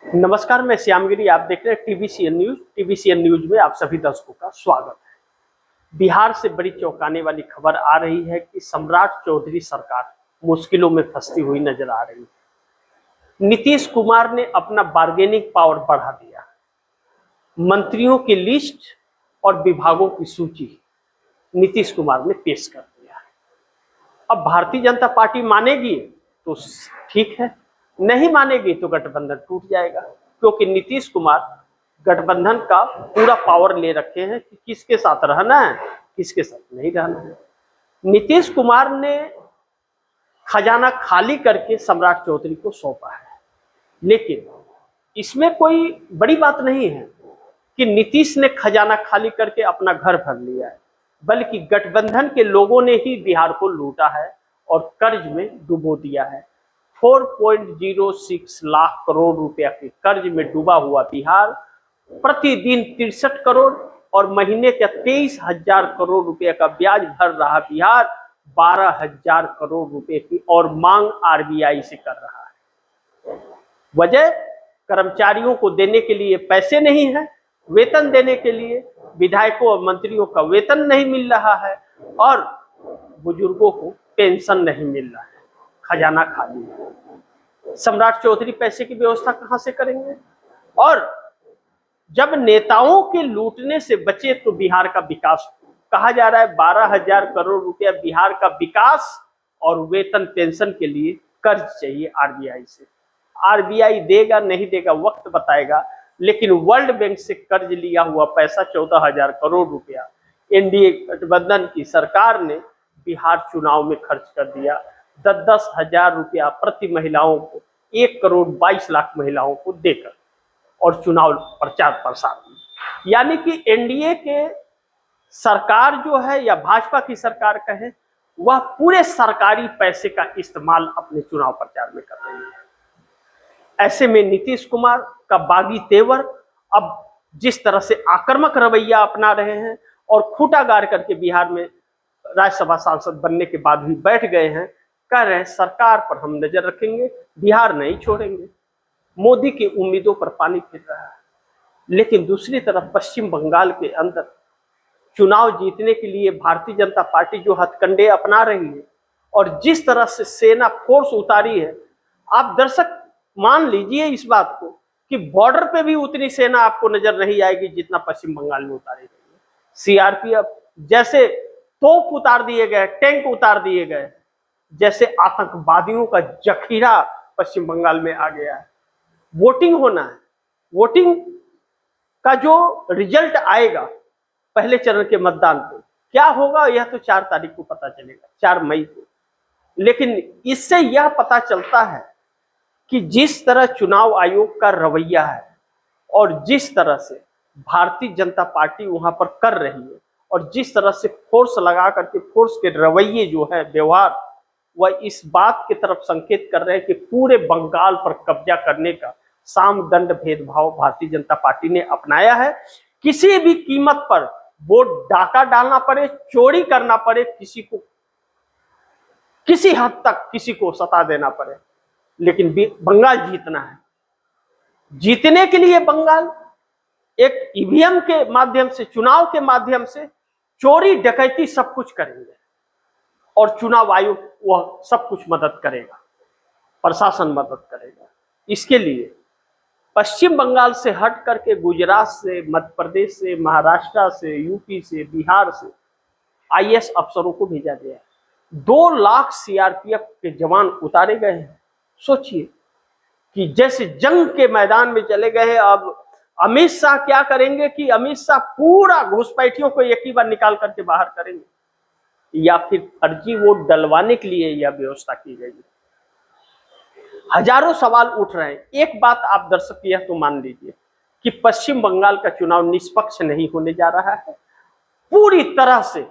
नमस्कार, मैं श्यामगिरी। आप देख रहे हैं टीवीसीएन न्यूज। टीवीसीएन न्यूज में आप सभी दर्शकों का स्वागत है। बिहार से बड़ी चौंकाने वाली खबर आ रही है कि सम्राट चौधरी सरकार मुश्किलों में फंसती हुई नजर आ रही है। नीतीश कुमार ने अपना बार्गेनिंग पावर बढ़ा दिया। मंत्रियों की लिस्ट और विभागों की सूची नीतीश कुमार ने पेश कर दिया। अब भारतीय जनता पार्टी मानेगी तो ठीक है, नहीं मानेगी तो गठबंधन टूट जाएगा, क्योंकि नीतीश कुमार गठबंधन का पूरा पावर ले रखे हैं कि किसके साथ रहना है, किसके साथ नहीं रहना है। नीतीश कुमार ने खजाना खाली करके सम्राट चौधरी को सौंपा है, लेकिन इसमें कोई बड़ी बात नहीं है कि नीतीश ने खजाना खाली करके अपना घर भर लिया है, बल्कि गठबंधन के लोगों ने ही बिहार को लूटा है और कर्ज में डुबो दिया है। 4.06 लाख करोड़ रुपया के कर्ज में डूबा हुआ बिहार प्रतिदिन 63 करोड़ और महीने का 23,000 करोड़ रुपए का ब्याज भर रहा बिहार 12,000 करोड़ रुपए की और मांग आरबीआई से कर रहा है। वजह, कर्मचारियों को देने के लिए पैसे नहीं है, वेतन देने के लिए विधायकों और मंत्रियों का वेतन नहीं मिल रहा है और बुजुर्गों को पेंशन नहीं मिल रहा है। खजाना खाली है। सम्राट चौधरी पैसे की व्यवस्था कहां से करेंगे? और जब नेताओं के लूटने से बचे तो बिहार का विकास कहा जा रहा है। 12,000 करोड़ रुपया बिहार का विकास और वेतन पेंशन के लिए कर्ज चाहिए आरबीआई से। आरबीआई देगा नहीं देगा वक्त बताएगा, लेकिन वर्ल्ड बैंक से कर्ज लिया हुआ पैसा 14,000 करोड़ रुपया एनडीए गठबंधन की सरकार ने बिहार चुनाव में खर्च कर दिया। 10-10 हजार रुपया प्रति महिलाओं को 1 करोड़ 22 लाख महिलाओं को देकर और चुनाव प्रचार प्रसार। यानी कि एनडीए के सरकार जो है या भाजपा की सरकार कहे, वह पूरे सरकारी पैसे का इस्तेमाल अपने चुनाव प्रचार में कर रही है। ऐसे में नीतीश कुमार का बागी तेवर अब जिस तरह से आक्रामक रवैया अपना रहे हैं और खूंटा गाड़ करके बिहार में राज्यसभा सांसद बनने के बाद भी बैठ गए हैं, कह रहे हैं सरकार पर हम नजर रखेंगे, बिहार नहीं छोड़ेंगे। मोदी की उम्मीदों पर पानी फिर रहा है। लेकिन दूसरी तरफ पश्चिम बंगाल के अंदर चुनाव जीतने के लिए भारतीय जनता पार्टी जो हथकंडे अपना रही है और जिस तरह से सेना फोर्स उतारी है, आप दर्शक मान लीजिए इस बात को कि बॉर्डर पे भी उतनी सेना आपको नजर नहीं आएगी जितना पश्चिम बंगाल में उतारी गई है। सीआरपीएफ जैसे तोप उतार दिए गए, टैंक उतार दिए गए, जैसे आतंकवादियों का जखीरा पश्चिम बंगाल में आ गया है। वोटिंग होना है, वोटिंग का जो रिजल्ट आएगा पहले चरण के मतदान पे क्या होगा यह तो 4 तारीख को पता चलेगा, 4 मई को। लेकिन इससे यह पता चलता है कि जिस तरह चुनाव आयोग का रवैया है और जिस तरह से भारतीय जनता पार्टी वहां पर कर रही है और जिस तरह से फोर्स लगा करके फोर्स के रवैये जो है, व्यवहार, वह इस बात की तरफ संकेत कर रहे हैं कि पूरे बंगाल पर कब्जा करने का साम दंड भेदभाव भारतीय जनता पार्टी ने अपनाया है। किसी भी कीमत पर वोट डाका डालना पड़े, चोरी करना पड़े, किसी को किसी हद तक किसी को सता देना पड़े, लेकिन बंगाल जीतना है। जीतने के लिए बंगाल एक ईवीएम के माध्यम से, चुनाव के माध्यम से चोरी डकैती सब कुछ करेंगे और चुनाव आयोग वह सब कुछ मदद करेगा, प्रशासन मदद करेगा। इसके लिए पश्चिम बंगाल से हट करके गुजरात से, मध्य प्रदेश से, महाराष्ट्र से, यूपी से, बिहार से आईएएस अफसरों को भेजा गया है। 2 लाख सीआरपीएफ के जवान उतारे गए हैं। सोचिए कि जैसे जंग के मैदान में चले गए। अब अमित शाह क्या करेंगे कि अमित शाह पूरा घुसपैठियों को एक ही बार निकाल करके बाहर करेंगे, या फिर फर्जी वोट डलवाने के लिए यह व्यवस्था की गई है। हजारों सवाल उठ रहे हैं। एक बात आप दर्शक यह तो मान लीजिए कि पश्चिम बंगाल का चुनाव निष्पक्ष नहीं होने जा रहा है। पूरी तरह से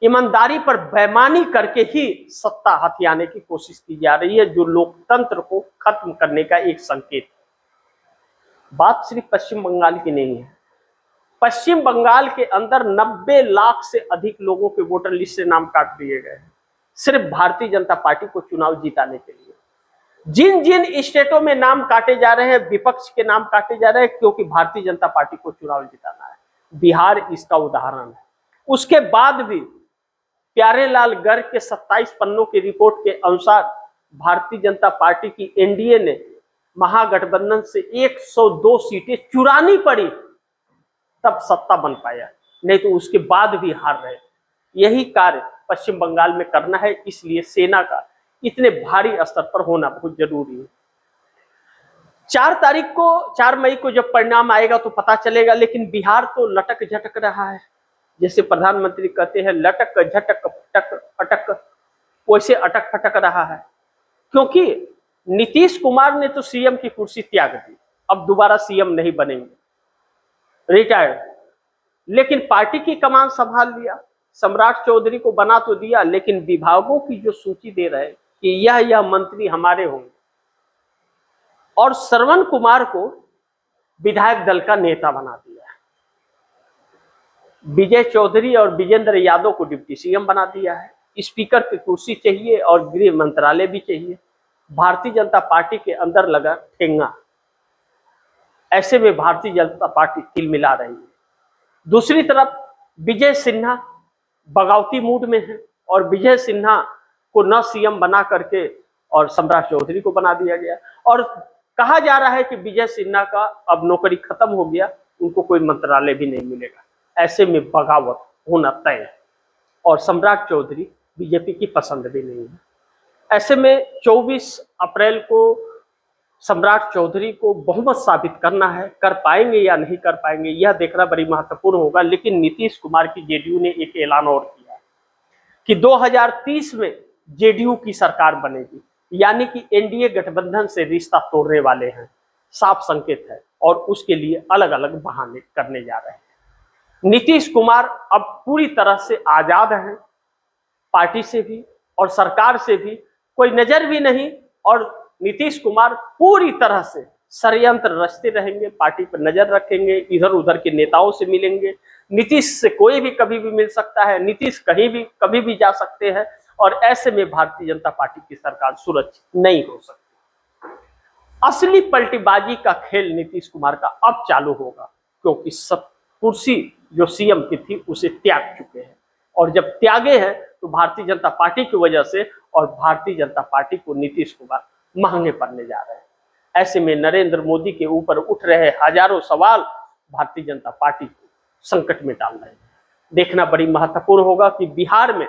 ईमानदारी पर बेईमानी करके ही सत्ता हथियाने की कोशिश की जा रही है, जो लोकतंत्र को खत्म करने का एक संकेत है। बात सिर्फ पश्चिम बंगाल की नहीं है। पश्चिम बंगाल के अंदर 90 लाख से अधिक लोगों के वोटर लिस्ट से नाम काट दिए गए हैं, सिर्फ भारतीय जनता पार्टी को चुनाव जिताने के लिए। जिन जिन स्टेटों में नाम काटे जा रहे हैं, विपक्ष के नाम काटे जा रहे हैं, क्योंकि भारतीय जनता पार्टी को चुनाव जिताना है। बिहार इसका उदाहरण है। उसके बाद भी प्यारेलाल गर्ग के 27 पन्नों की रिपोर्ट के अनुसार भारतीय जनता पार्टी की एनडीए ने महागठबंधन से 102 सीटें चुरानी पड़ी, तब सत्ता बन पाया, नहीं तो उसके बाद भी हार रहे। यही कार्य पश्चिम बंगाल में करना है, इसलिए सेना का इतने भारी स्तर पर होना बहुत जरूरी है। 4 मई को जब परिणाम आएगा तो पता चलेगा, लेकिन बिहार तो लटक झटक रहा है। जैसे प्रधानमंत्री कहते हैं लटक झटक फटक अटक, वैसे अटक फटक रहा है, क्योंकि नीतीश कुमार ने तो सीएम की कुर्सी त्याग दी, अब दोबारा सीएम नहीं बनेंगे, रिटायर्ड। लेकिन पार्टी की कमान संभाल लिया, सम्राट चौधरी को बना तो दिया, लेकिन विभागों की जो सूची दे रहे कि यह मंत्री हमारे होंगे, और श्रवण कुमार को विधायक दल का नेता बना दिया। विजय चौधरी और विजेंद्र यादव को डिप्टी सीएम बना दिया है। स्पीकर की कुर्सी चाहिए और गृह मंत्रालय भी चाहिए। भारतीय जनता पार्टी के अंदर लगा ठेंगा। ऐसे में भारतीय जनता पार्टी तिलमिला रही है। दूसरी तरफ विजय सिन्हा बगावती मूड में है, और विजय सिन्हा को न सीएम बना करके और सम्राट चौधरी को बना दिया गया, और कहा जा रहा है कि विजय सिन्हा का अब नौकरी खत्म हो गया, उनको कोई मंत्रालय भी नहीं मिलेगा। ऐसे में बगावत होना तय है, और सम्राट चौधरी बीजेपी की पसंद भी नहीं है। ऐसे में 24 अप्रैल को सम्राट चौधरी को बहुमत साबित करना है। कर पाएंगे या नहीं कर पाएंगे यह देखना बड़ी महत्वपूर्ण होगा। लेकिन नीतीश कुमार की जेडीयू ने एक ऐलान और किया कि 2030 में जेडीयू की सरकार बनेगी, यानी कि एनडीए गठबंधन से रिश्ता तोड़ने वाले हैं, साफ संकेत है, और उसके लिए अलग अलग बहाने करने जा रहे हैं। नीतीश कुमार अब पूरी तरह से आजाद हैं, पार्टी से भी और सरकार से भी कोई नजर भी नहीं, और नीतीश कुमार पूरी तरह से षड्यंत्र रचते रहेंगे, पार्टी पर नजर रखेंगे, इधर उधर के नेताओं से मिलेंगे। नीतीश से कोई भी कभी भी मिल सकता है, नीतीश कहीं भी कभी भी जा सकते हैं, और ऐसे में भारतीय जनता पार्टी की सरकार सुरक्षित नहीं हो सकती। असली पलटीबाजी का खेल नीतीश कुमार का अब चालू होगा, क्योंकि सब कुर्सी जो सीएम की थी उसे त्याग चुके हैं, और जब त्यागे हैं तो भारतीय जनता पार्टी की वजह से, और भारतीय जनता पार्टी को नीतीश कुमार महंगे पड़ने जा रहे हैं। ऐसे में नरेंद्र मोदी के ऊपर उठ रहे हजारों सवाल भारतीय जनता पार्टी को संकट में डाल रहे हैं। देखना बड़ी महत्वपूर्ण होगा कि बिहार में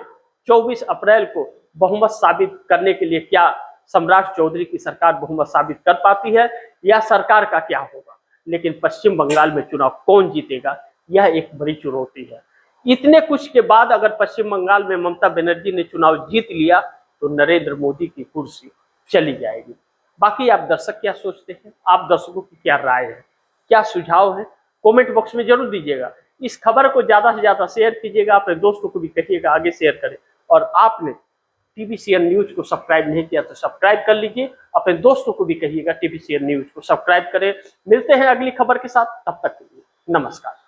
24 अप्रैल को बहुमत साबित करने के लिए क्या सम्राट चौधरी की सरकार बहुमत साबित कर पाती है, या सरकार का क्या होगा। लेकिन पश्चिम बंगाल में चुनाव कौन जीतेगा, यह एक बड़ी चुनौती है। इतने कुछ के बाद अगर पश्चिम बंगाल में ममता बनर्जी ने चुनाव जीत लिया तो नरेंद्र मोदी की कुर्सी चली जाएगी। बाकी आप दर्शक क्या सोचते हैं, आप दर्शकों की क्या राय है, क्या सुझाव है, कमेंट बॉक्स में जरूर दीजिएगा। इस खबर को ज्यादा से ज्यादा शेयर कीजिएगा, अपने दोस्तों को भी कहिएगा आगे शेयर करें, और आपने टीवीसीएन न्यूज को सब्सक्राइब नहीं किया तो सब्सक्राइब कर लीजिए, अपने दोस्तों को भी कहिएगा टीवीसीएन न्यूज को सब्सक्राइब करें। मिलते हैं अगली खबर के साथ, तब तक के लिए नमस्कार।